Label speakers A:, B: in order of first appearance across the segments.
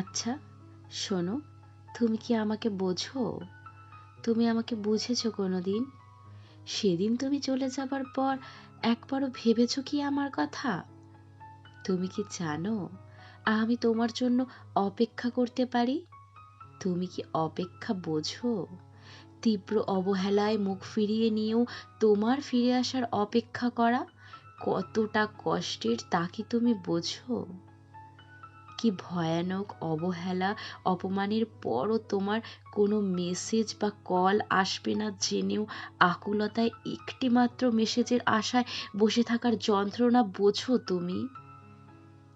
A: আচ্ছা শোনো, তুমি কি আমাকে বোঝো? তুমি আমাকে বুঝেছো কোনোদিন? সেদিন তুমি চলে যাবার পর একবারও ভেবেছো কি আমার কথা? তুমি কি জানো আমি তোমার জন্য অপেক্ষা করতে পারি? তুমি কি অপেক্ষা বোঝো? তীব্র অবহেলায় মুখ ফিরিয়ে নিয়েও তোমার ফিরে আসার অপেক্ষা করা কতটা কষ্টের তা কি তুমি বোঝো? কি ভয়ানক অবহেলা, অপমানের পরও তোমার কোনো মেসেজ বা কল আসবে না জেনেও আকুলতায় একটিমাত্র মেসেজের আশায় বসে থাকার যন্ত্রণা বোঝো তুমি?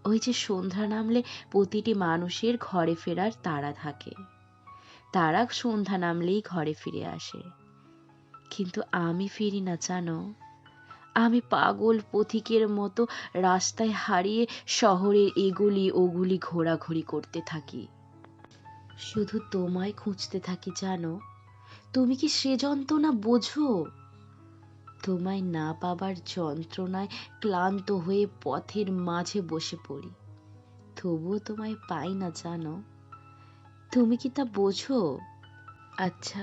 A: ওই যে সন্ধ্যা নামলে প্রতিটি মানুষের ঘরে ফেরার তাড়া থাকে, তারা সন্ধ্যা নামলেই ঘরে ফিরে আসে, কিন্তু আমি ফিরি না জানো। আমি পাগল পথিকের মতো রাস্তায় হারিয়ে শহরের এগুলি ওগুলি ঘোরাঘুরি করতে থাকি, শুধু তোমায় খুঁজতে থাকি জানো। তুমি কি সে যন্ত্রণা বোঝো? তোমায় না পাবার যন্ত্রণায় ক্লান্ত হয়ে পথের মাঝে বসে পড়ি, তবুও তোমায় পাই না জানো। তুমি কি তা বোঝো? আচ্ছা,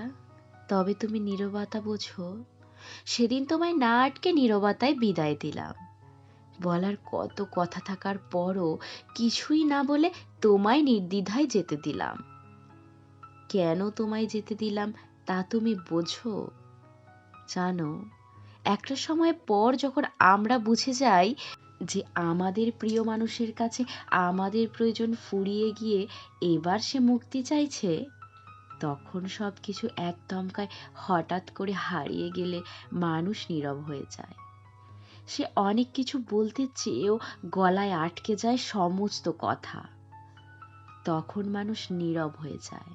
A: তবে তুমি নীরবতা বোঝো? সেদিন তোমায় না আটকে নীরবতায় বিদায় দিলাম, বলার কত কথা থাকার পরও কিছুই না বলে তোমায় নির্দ্বিধায় যেতে দিলাম। কেন তোমায় যেতে দিলাম তা তুমি বোঝো? জানো, একটা সময় পর যখন আমরা বুঝে যাই যে আমাদের প্রিয় মানুষের কাছে আমাদের প্রয়োজন ফুরিয়ে গিয়ে এবার সে মুক্তি চাইছে, তখন সব কিছু এক দমকায় হঠাৎ করে হারিয়ে গেলে মানুষ নীরব হয়ে যায়। সে অনেক কিছু বলতে চেয়েও গলায় আটকে যায় সমস্ত কথা। তখন মানুষ নীরব হয়ে যায়,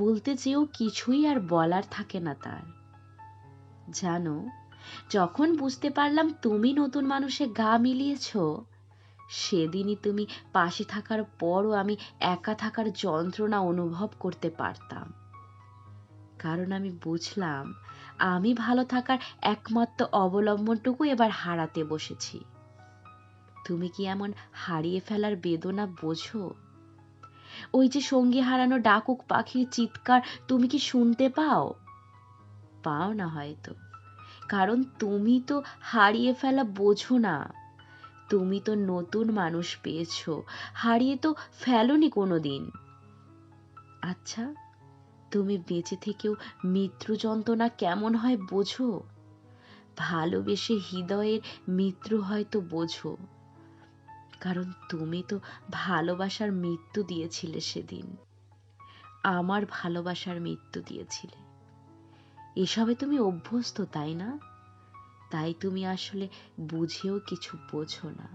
A: বলতে চেয়েও কিছুই আর বলার থাকে না তার। জানো, যখন বুঝতে পারলাম তুমি নতুন মানুষে গা মিলিয়েছ, সেদিনই তুমি পাশে থাকার পরও আমি একা থাকার যন্ত্রণা অনুভব করতে পারতাম। কারণ আমি বুঝলাম আমি ভালো থাকার একমাত্র অবলম্বনটুকু এবার হারাতে বসেছি। তুমি কি এমন হারিয়ে ফেলার বেদনা বোঝো? ওই যে সঙ্গী হারানো ডাকুক পাখির চিৎকার তুমি কি শুনতে পাও? পাও না হয়তো, কারণ তুমি তো হারিয়ে ফেলা বোঝো না। তুমি তো নতুন মানুষ পেয়েছো, হারিয়ে তো ফেলোনি কোনোদিন। আচ্ছা, তুমি বেঁচে থেকেও মৃত্যু যন্ত্রণা কেমন হয় বোঝো? ভালোবেসে হৃদয়ের মৃত্যু হয়তো বোঝো, কারণ তুমি তো ভালোবাসার মৃত্যু দিয়েছিলে সেদিন, আমার ভালোবাসার মৃত্যু দিয়েছিলে। এসবে তুমি অভ্যস্ত তাই না? তাই তুমি আসলে বুঝেও কিছু বোঝো না।